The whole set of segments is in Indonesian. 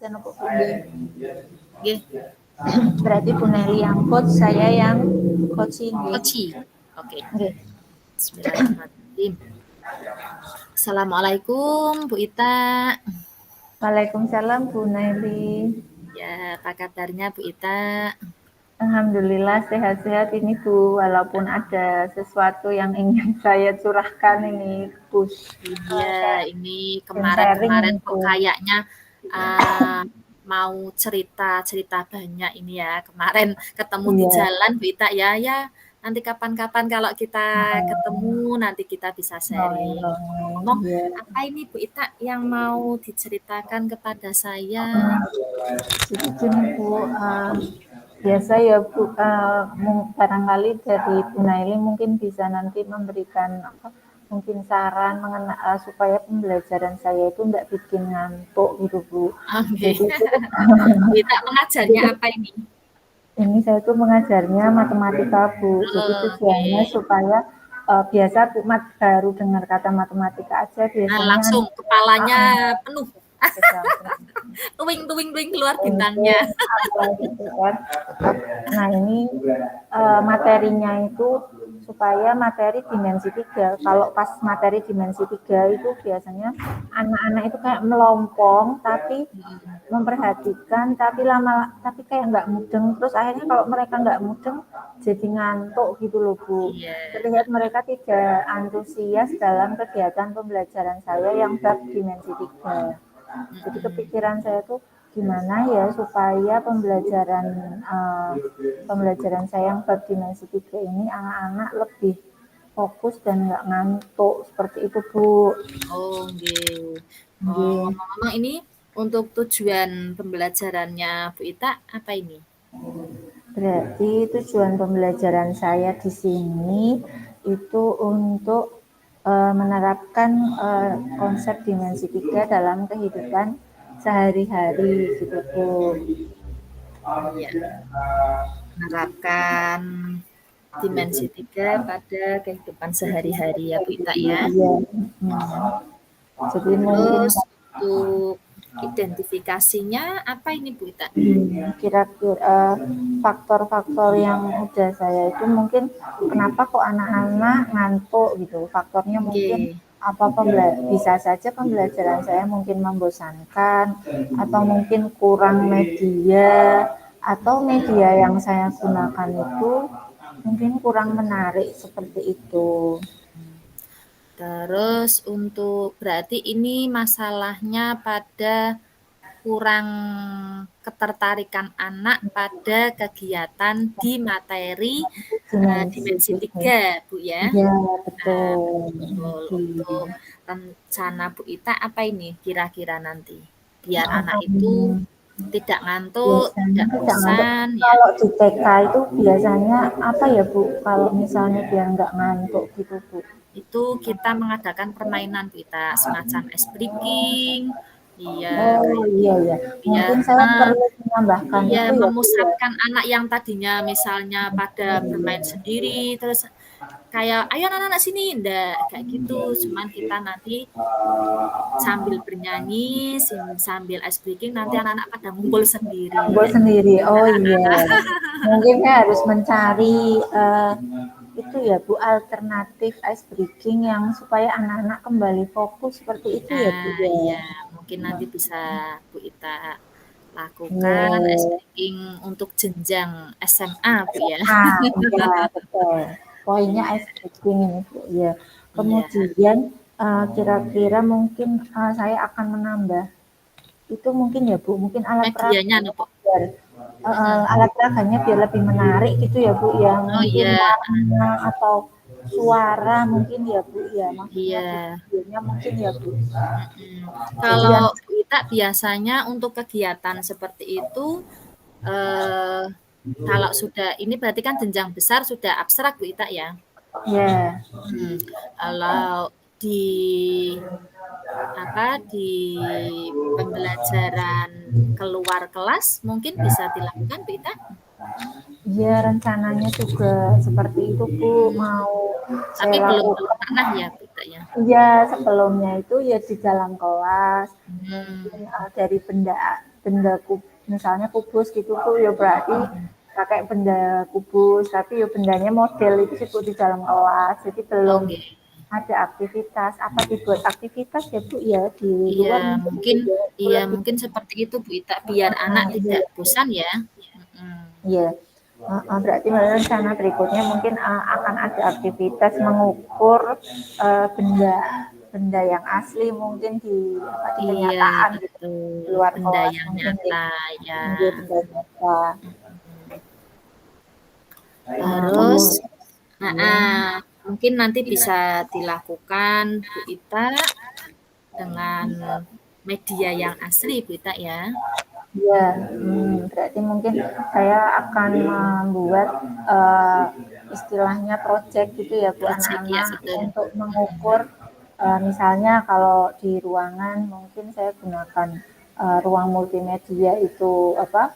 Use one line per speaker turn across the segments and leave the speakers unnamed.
Jangan lupa Bunda.
Nggih.
Berarti Bu Nelly yang coach, saya yang coaching.
Koci. Oke.
Nggih.
Bismillahirrahmanirrahim. Assalamualaikum Bu Ita.
Waalaikumsalam Bu Nelly.
Ya, apa kabarnya Bu Ita?
Alhamdulillah sehat-sehat ini Bu, walaupun ada sesuatu yang ingin saya curahkan ini Gus.
Iya, ini kemarin-kemarin kok kayaknya mau cerita banyak ini ya. Kemarin ketemu di jalan Bu Ita ya. Ya, nanti kapan-kapan kalau kita ketemu nanti kita bisa sharing. Ngomong, apa ini Bu Ita yang mau diceritakan kepada saya?
Jadi gini Bu, biasa ya Bu, barangkali dari Bu Naili mungkin bisa nanti memberikan mungkin saran supaya pembelajaran saya itu enggak bikin ngantuk gitu Bu.
Oke. Kita mengajarnya apa ini?
Ini saya tuh mengajarnya matematika Bu. Jadi tujuannya supaya biasa Bu baru dengar kata matematika aja biasanya
langsung kepalanya penuh. Tuwing keluar bintangnya.
Nah ini materinya itu supaya materi dimensi 3. Kalau pas materi dimensi 3 itu biasanya anak-anak itu kayak melompong tapi memperhatikan tapi kayak nggak mudeng, terus akhirnya kalau mereka nggak mudeng jadi ngantuk gitu loh Bu. Terlihat mereka tidak antusias dalam kegiatan pembelajaran saya yang bab dimensi 3. Jadi kepikiran saya tuh gimana ya supaya pembelajaran saya yang bab dimensi 3 ini anak-anak lebih fokus dan nggak ngantuk seperti itu Bu.
Oh, nggih. Ngomong-ngomong ini untuk tujuan pembelajarannya Bu Ita apa ini?
Berarti tujuan pembelajaran saya di sini itu untuk menerapkan konsep dimensi 3 dalam kehidupan sehari-hari gitu Bu.
Ya. Menerapkan dimensi 3 pada kehidupan sehari-hari ya Bu Ita ya.
Iya. Jadi
terus untuk identifikasinya apa ini Bu Ita?
Kira-kira faktor-faktor yang udah saya itu mungkin kenapa kok anak-anak ngantuk gitu. Faktornya mungkin bisa saja pembelajaran saya mungkin membosankan atau mungkin kurang media atau media yang saya gunakan itu mungkin kurang menarik seperti itu.
Terus untuk berarti ini masalahnya pada kurang ketertarikan anak pada kegiatan di materi dimensi 3 Bu ya.
Iya, betul.
Untuk rencana Bu Ita apa ini kira-kira nanti biar anak itu tidak ngantuk, tidak bosan ya.
Kalau di TK itu biasanya apa ya Bu? Kalau misalnya biar nggak ngantuk gitu Bu?
Itu kita mengadakan permainan kita semacam ice breaking. Iya.
Iya. Mungkin saya perlu menambahkan itu ya.
Memusatkan anak yang tadinya misalnya pada bermain sendiri terus kayak ayo anak-anak sini enggak kayak gitu, cuman kita nanti sambil bernyanyi sambil ice breaking nanti anak-anak pada ngumpul sendiri.
Oh iya. Mungkin saya harus mencari itu ya Bu alternatif ice breaking yang supaya anak-anak kembali fokus seperti itu ya Bu ya.
Iya, mungkin nanti bisa Bu Ita lakukan ice breaking untuk jenjang SMA Bu ya.
Iya, betul. Poinnya ice breaking ini Bu ya. Kemudian kira-kira mungkin saya akan menambah itu mungkin ya Bu, mungkin alat peraganya biar lebih menarik gitu ya Bu ya. Mungkin warna atau suara mungkin ya Bu ya. Maksudnya mungkin ya Bu.
Kalau Bu Ita biasanya untuk kegiatan seperti itu kalau sudah ini berarti kan jenjang besar sudah abstrak Bu Ita ya.
Iya.
Kalau di pembelajaran keluar kelas mungkin bisa dilakukan Bu Ita?
Iya, rencananya juga seperti itu Bu, mau
tapi belum pernah ya Bu Ita. Kak, ya?
Iya, sebelumnya itu ya di dalam kelas, mungkin
Hmm.
dari benda benda misalnya kubus gitu tuh ya berarti pakai benda kubus, tapi ya bendanya model itu disebut di dalam kelas. Jadi belum
Oke.
ada aktivitas, apa dibuat aktivitas ya Bu ya di
Iya,
luar mungkin
mungkin
ya, itu
iya
lebih
mungkin seperti itu Bu Ita, biar anak
iya,
tidak bosan ya. Mhm.
iya. Berarti rencana berikutnya mungkin akan ada aktivitas mengukur benda benda yang asli mungkin di apa, di
Iya,
kenyataan gitu di
betul,
luar
benda
kelas
yang
mungkin
nyata ya.
benda nyata.
Mhm. Terus,
Kemudian
mungkin nanti bisa dilakukan Bu Ita dengan media yang asli Bu Ita ya.
ya, berarti mungkin saya akan membuat eh, istilahnya project gitu ya Bu
Project ya
anak-anak
betul.
untuk
Mhm.
mengukur misalnya kalau di ruangan mungkin saya gunakan ruang multimedia itu apa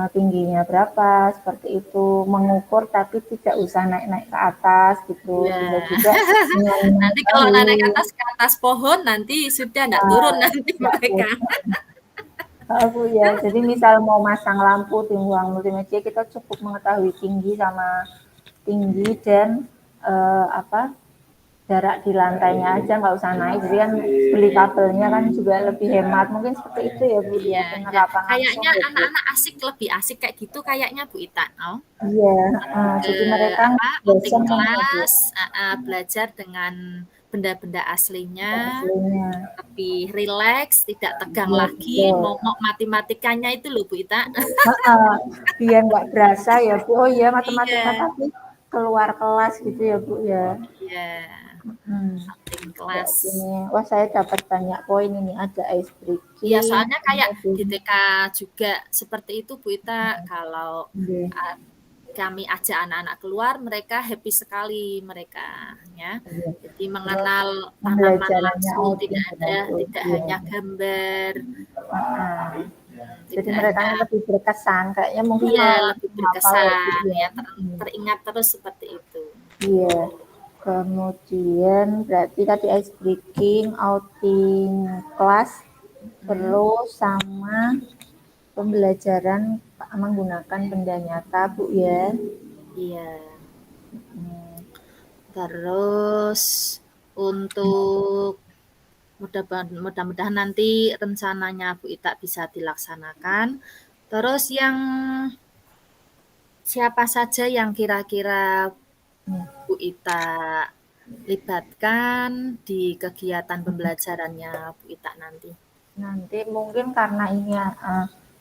tingginya berapa seperti itu mengukur tapi tidak usah naik-naik ke atas gitu
Iya.
bisa juga dengan
Nanti kalau naik
mengetahui
ke atas pohon nanti sudah enggak turun nanti
nggak
mereka.
aku ya, jadi misal mau masang lampu di ruang multimedia kita cukup mengetahui tinggi dan apa jarak di lantainya aja nggak usah naik. Jadi kan beli kabelnya kan juga lebih hemat. Mungkin seperti itu ya Bu ya
Iya, iya.
penerapan langsung
Kayaknya
ya Bu.
anak-anak asik lebih asik kayak gitu kayaknya Bu Ita. Oh.
Iya,
Ke
jadi mereka
apa outing
bosan kan ya Bu
kelas, belajar dengan benda-benda aslinya,
aslinya.
lebih rileks, tidak tegang
Iya
lagi,
betul.
momok matematikanya itu loh Bu Ita.
Heeh, biar nggak berasa ya Bu. Oh iya matematika
Iya,
tapi keluar kelas gitu ya Bu ya.
iya,
Hmm.
outing kelas.
Berarti nih, wah saya dapat banyak poin ini. Ada ice
Iya,
breaking,
soalnya kayak di
kemudian
TK juga seperti itu Bu Ita, kalau
iya,
uh, kami ajak anak-anak keluar, mereka happy sekali mereka ya.
iya.
Jadi
Terus
mengenal tanaman
pembelajarannya
langsung,
outing bagus.
tidak
Iya.
hanya gambar,
Heeh. Jadi
tidak
mereka
hanya
lebih berkesan. Kayaknya mungkin
iya
malah
lebih
langsung hafal ya Bu
berkesan
ya.
ya,
Hmm.
teringat terus seperti itu.
Iya. Kemudian berarti tadi ice breaking, outing kelas,
Hmm,
terus sama pembelajaran menggunakan benda nyata Bu ya.
iya.
Hmm.
Terus untuk mudah-mudahan nanti rencananya Bu Ita bisa dilaksanakan. Terus yang siapa saja yang kira-kira Bu Ita libatkan di kegiatan pembelajarannya Bu Ita nanti?
Nanti mungkin karena ini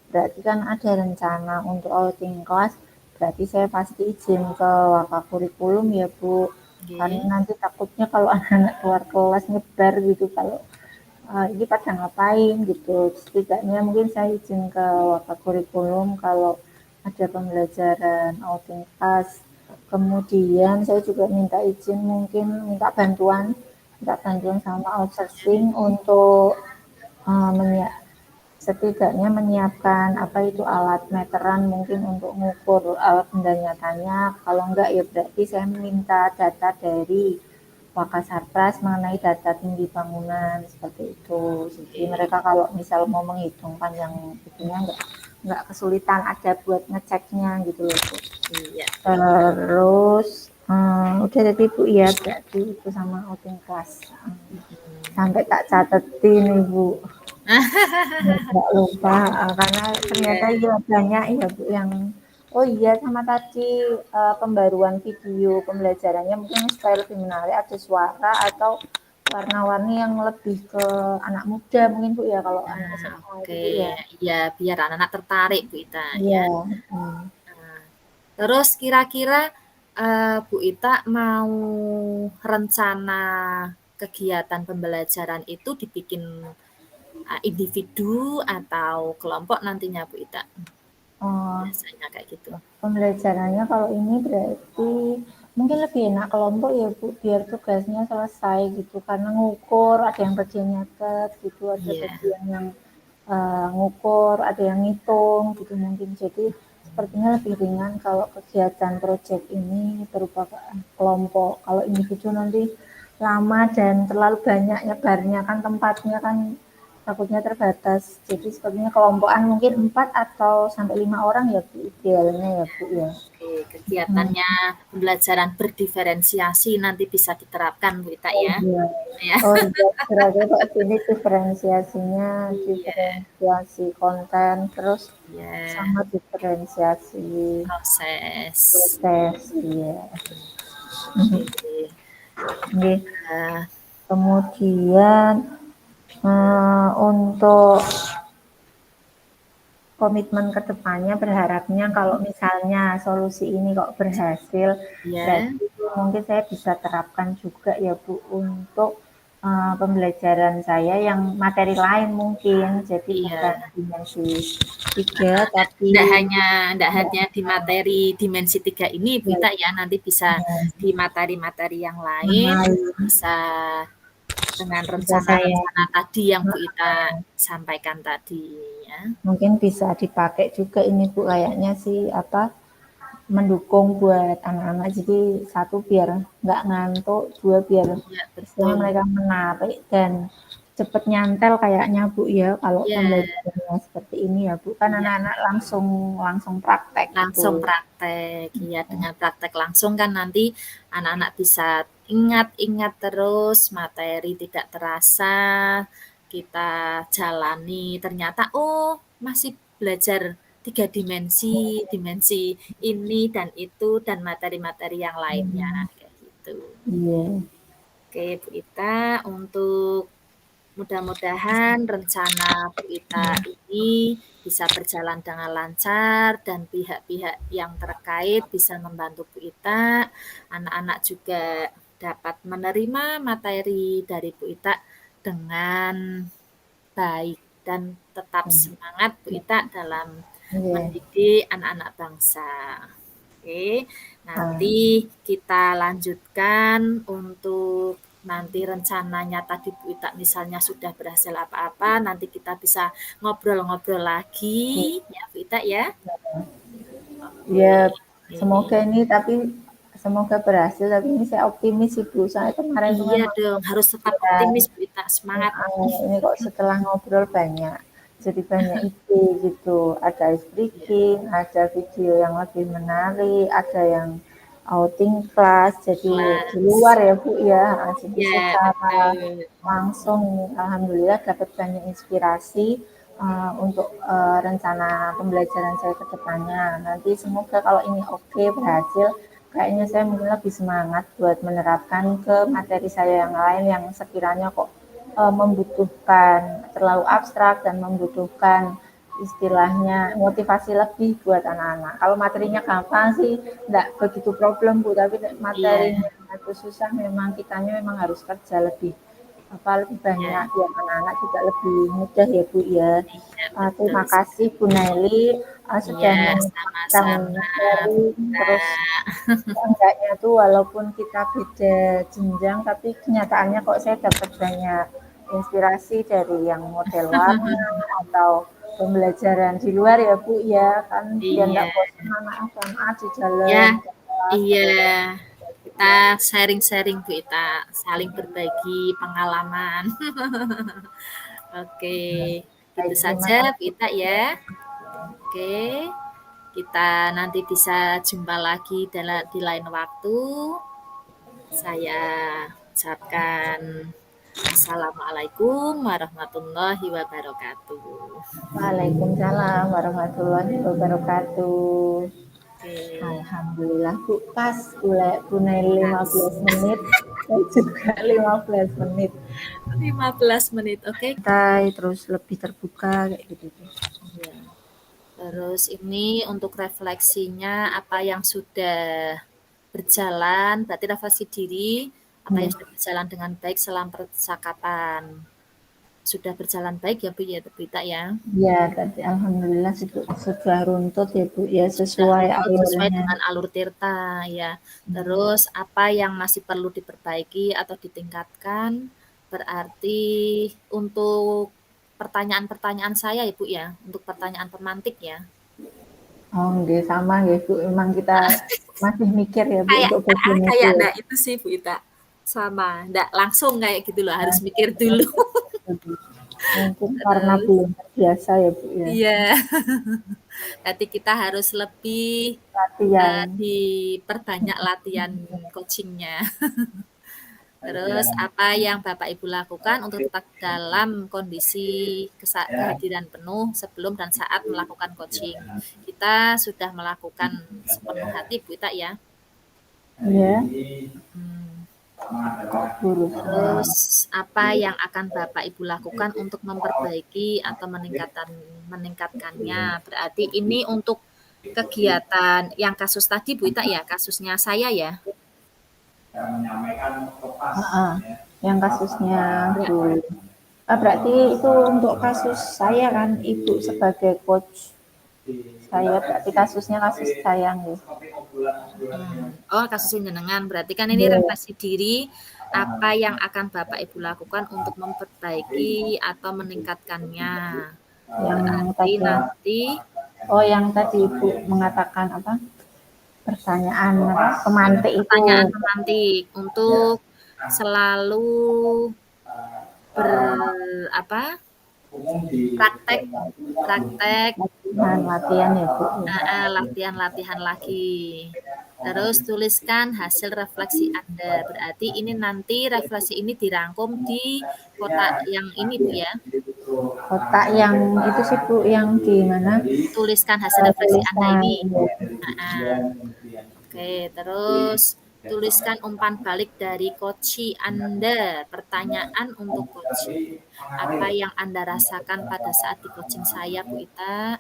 berarti kan ada rencana untuk outing kelas, berarti saya pasti izin ke Wakakurikulum ya Bu. Karena
Oke.
nanti takutnya kalau anak-anak keluar kelas nyebar gitu kalau ini pada ngapain gitu. Setidaknya mungkin saya izin ke Wakakurikulum kalau ada pembelajaran outing kelas. Kemudian saya juga minta izin mungkin minta bantuan sama outsourcing untuk setidaknya menyiapkan apa itu alat meteran mungkin untuk mengukur benda nyatanya. Kalau enggak ya berarti saya meminta data dari Wakasarpras mengenai data tinggi bangunan seperti itu. Jadi mereka kalau misal mau menghitung panjang itunya enggak kesulitan ada buat ngeceknya gitu loh Bu.
Iya.
Terus udah tadi Bu ya berarti itu sama outing kelas. Sampai tak catetin nih Bu. Nggak lupa, karena ternyata
Iya.
ya banyak ya Bu yang oh iya sama tadi pembaruan video pembelajarannya mungkin supaya lebih menarik ada suara atau warna-warni yang lebih ke anak muda mungkin Bu ya kalau anak SMA itu
Oke.
Bu ya.
Ya, biar anak-anak tertarik Bu Ita
Iya,
ya. Nah, terus kira-kira Bu Ita mau rencana kegiatan pembelajaran itu dibikin individu atau kelompok nantinya Bu Ita?
oh,
Biasanya kayak gitu.
pembelajarannya kalau ini berarti mungkin lebih enak kelompok ya Bu, biar tugasnya selesai gitu. Karena ngukur, ada yang bagian nyatet gitu, ada
Iya.
bagian yang ngukur, ada yang ngitung gitu mungkin. Jadi sepertinya lebih ringan kalau kegiatan proyek ini berupa kelompok. Kalau individu nanti lama dan terlalu banyak nyebarnya kan tempatnya kan takutnya terbatas. Jadi sepertinya kelompokan mungkin 4 atau sampai 5 orang ya Bu, idealnya ya Bu ya.
Oke, kegiatannya pembelajaran berdiferensiasi nanti bisa diterapkan Bu Ita
Oh
ya.
iya.
Ya.
Oh iya, kira-kira kok ini diferensiasinya,
Iya,
diferensiasi konten, terus
iya,
sama diferensiasi
proses.
proses, iya.
Oke.
Nggih.
Nah,
Kemudian untuk komitmen ke depannya berharapnya kalau misalnya solusi ini kok berhasil,
ya,
berarti mungkin saya bisa terapkan juga ya Bu untuk pembelajaran saya yang materi lain mungkin. Jadi bukan
iya.
dimensi 3 tapi
Nggak hanya di materi dimensi 3 ini Bu
ya,
Ita ya, nanti bisa di materi-materi yang lain,
lain
bisa dengan
bisa saya
rencana-rencana tadi yang Bu Ita sampaikan tadi ya.
mungkin bisa dipakai juga ini Bu kayaknya sih apa mendukung buat anak-anak. Jadi satu biar nggak ngantuk, dua biar
Iya,
istilahnya
betul.
mereka menarik dan cepet nyantel kayaknya Bu ya kalau
Iya,
pembelajarannya seperti ini ya Bu. Kan
iya.
anak-anak langsung langsung praktek gitu.
Langsung praktek, ya dengan praktek langsung kan nanti anak-anak bisa ingat-ingat terus, materi tidak terasa, kita jalani, ternyata oh masih belajar 3 dimensi, dimensi ini dan itu dan materi-materi yang lainnya, kayak gitu.
Iya.
Oke, Bu Ita, untuk mudah-mudahan rencana Bu Ita ini bisa berjalan dengan lancar dan pihak-pihak yang terkait bisa membantu Bu Ita. Anak-anak juga dapat menerima materi dari Bu Ita dengan baik dan tetap semangat Bu Ita dalam
Iya.
mendidik anak-anak bangsa. Oke,
Ah,
nanti kita lanjutkan untuk nanti rencananya tadi Bu Ita misalnya sudah berhasil apa-apa, nanti kita bisa ngobrol-ngobrol lagi ya Bu Ita ya. Oke.
ya semoga ini tapi semoga berhasil tapi ini saya optimis sih Bu. Soalnya kemarin tuh
Iya
memang
dong, harus tetap
ya,
optimis Bu Ita, semangat.
ini kok setelah ngobrol banyak, jadi banyak ide gitu. Ada ice
Ya,
breaking, ada video yang lebih menarik, ada yang outing class, jadi di
kelas.
luar ya Bu ya. Jadi
Ya,
secara
betul.
langsung alhamdulillah dapat banyak inspirasi untuk rencana pembelajaran saya ke depannya. Nanti semoga kalau ini oke berhasil, kayaknya saya mungkin lebih semangat buat menerapkan ke materi saya yang lain yang sekiranya kok membutuhkan terlalu abstrak dan membutuhkan istilahnya motivasi lebih buat anak-anak. Kalau materinya gampang sih enggak begitu problem Bu, tapi
Iya,
materinya itu susah memang kitanya memang harus kerja lebih apa lebih banyak
iya,
biar anak-anak juga lebih mudah ya Bu ya.
iya, betul
Terima kasih
sekali.
Bu Nelly
Iya,
sudah menyempatkan
sama-sama
materi terus
Kak.
enggaknya tuh walaupun kita beda jenjang tapi kenyataannya kok saya dapat banyak inspirasi dari yang model warna atau pembelajaran di luar ya Bu ya kan biar
Iya,
nggak bosan anak SMA di jalan
ya,
ke kelas
iya.
terus
Kita sharing-sharing Bu Ita, saling berbagi pengalaman. Oke, gitu
baik terima
saja Bu
kasih
Ita ya. Oke, kita nanti bisa jumpa lagi di lain waktu. Saya ucapkan Assalamualaikum warahmatullahi wabarakatuh.
Waalaikumsalam warahmatullahi wabarakatuh.
Oke,
Alhamdulillah Bu pas Bu Nail
pas
15 menit saya juga 15 menit
15 menit. Oke.
santai terus lebih terbuka kayak gitu.
Iya. Terus ini untuk refleksinya apa yang sudah berjalan, berarti refleksi diri, apa yang
Hmm.
sudah berjalan dengan baik selama percakapan. Sudah berjalan baik ya Bu ya, Berita ya.
Ya, tadi alhamdulillah sudah runtut ya Bu ya
Sudah
sesuai
runtut sesuai
alurnya.
dengan alur tirta ya. Terus apa yang masih perlu diperbaiki atau ditingkatkan, berarti untuk pertanyaan-pertanyaan saya ya Bu ya, untuk pertanyaan pemantik ya.
Oh, nggih sama nggih Bu. Memang kita masih mikir ya Bu
Kayak
untuk bagian itu
kayak
ya.
nah itu sih Bu Ita. Sama, nggak langsung kayak gitu loh, harus mikir dulu.
Mungkin karena
Terus
belum terbiasa ya Bu ya.
iya, berarti kita harus lebih,
Latihan.
diperbanyak latihan coaching-nya. Terus apa yang Bapak Ibu lakukan untuk tetap dalam kondisi kehadiran penuh sebelum dan saat melakukan coaching? Kita sudah melakukan sepenuh hati Bu Ita ya.
Ya,
Hmm.
guru.
Terus apa yang akan Bapak Ibu lakukan untuk memperbaiki atau meningkatkannya? Berarti ini untuk kegiatan yang kasus tadi Bu Ita ya, kasusnya saya ya.
Heeh, yang kasusnya Bu. Berarti itu untuk kasus saya kan, Ibu sebagai coach. Saya berarti kasusnya kasus saya nih.
Oh, kasus jenengan. Berarti kan ini
Ya,
refleksi diri, apa yang akan Bapak Ibu lakukan untuk memperbaiki atau meningkatkannya.
yang
Berarti
tadi,
nanti
yang tadi Ibu mengatakan apa? Pertanyaan apa? Pemantik itu.
pertanyaan pemantik untuk selalu ber apa? Praktek praktek
Latihan ya Bu.
latihan-latihan lagi. Terus tuliskan hasil refleksi Anda. Berarti ini nanti refleksi ini dirangkum di kotak yang ini Bu ya.
Kotak yang itu sih Bu, yang di mana?
Tuliskan hasil refleksi Anda
Tulisan.
ini. Oke, terus tuliskan umpan balik dari coach Anda. Pertanyaan untuk coach. Apa yang Anda rasakan pada saat di coaching saya, Bu Ita?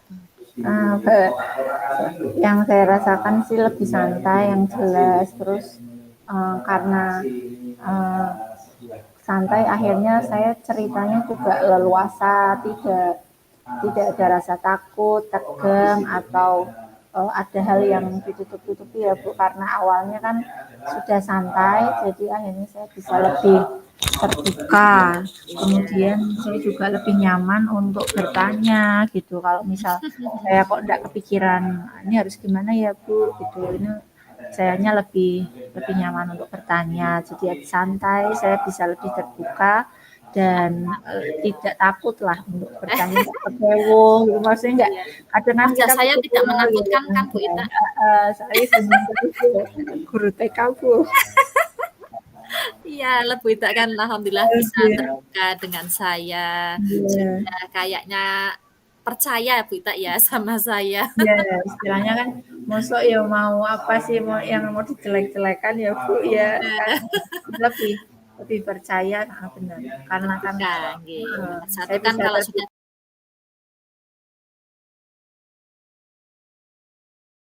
Yang saya rasakan sih lebih santai, yang jelas. Terus karena santai, akhirnya saya ceritanya juga leluasa, tidak ada rasa takut, tegang, atau ada hal yang ditutup-tutupi ya Bu, karena awalnya kan sudah santai, jadi akhirnya saya bisa lebih terbuka. Kemudian saya juga lebih nyaman untuk bertanya gitu. Kalau misal saya kok enggak kepikiran ini harus gimana ya Bu gitu. Ini sayanya lebih lebih nyaman untuk bertanya. Jadi santai, saya bisa lebih terbuka dan tidak takut lah untuk bertanya kekewo gitu. Maksudnya enggak kadang kan
Wajah
kita
saya tidak
kekewo gitu
menakutkan
kan.
kan Bu Ita?
Saya senyum terus guru TK Bu.
Iya, Bu Ita kan alhamdulillah bisa terbuka dengan saya.
Iya.
Sudah kayaknya percaya Bu Ita ya sama saya.
Ya, istilahnya kan mosok ya mau apa sih mau yang mau dijelek-jelekan ya Bu ya kan lebih lebih percaya benar karena kan
Terbuka, nggih. Nomor satu
saya
kan
bisa
kalau
terbuka
sudah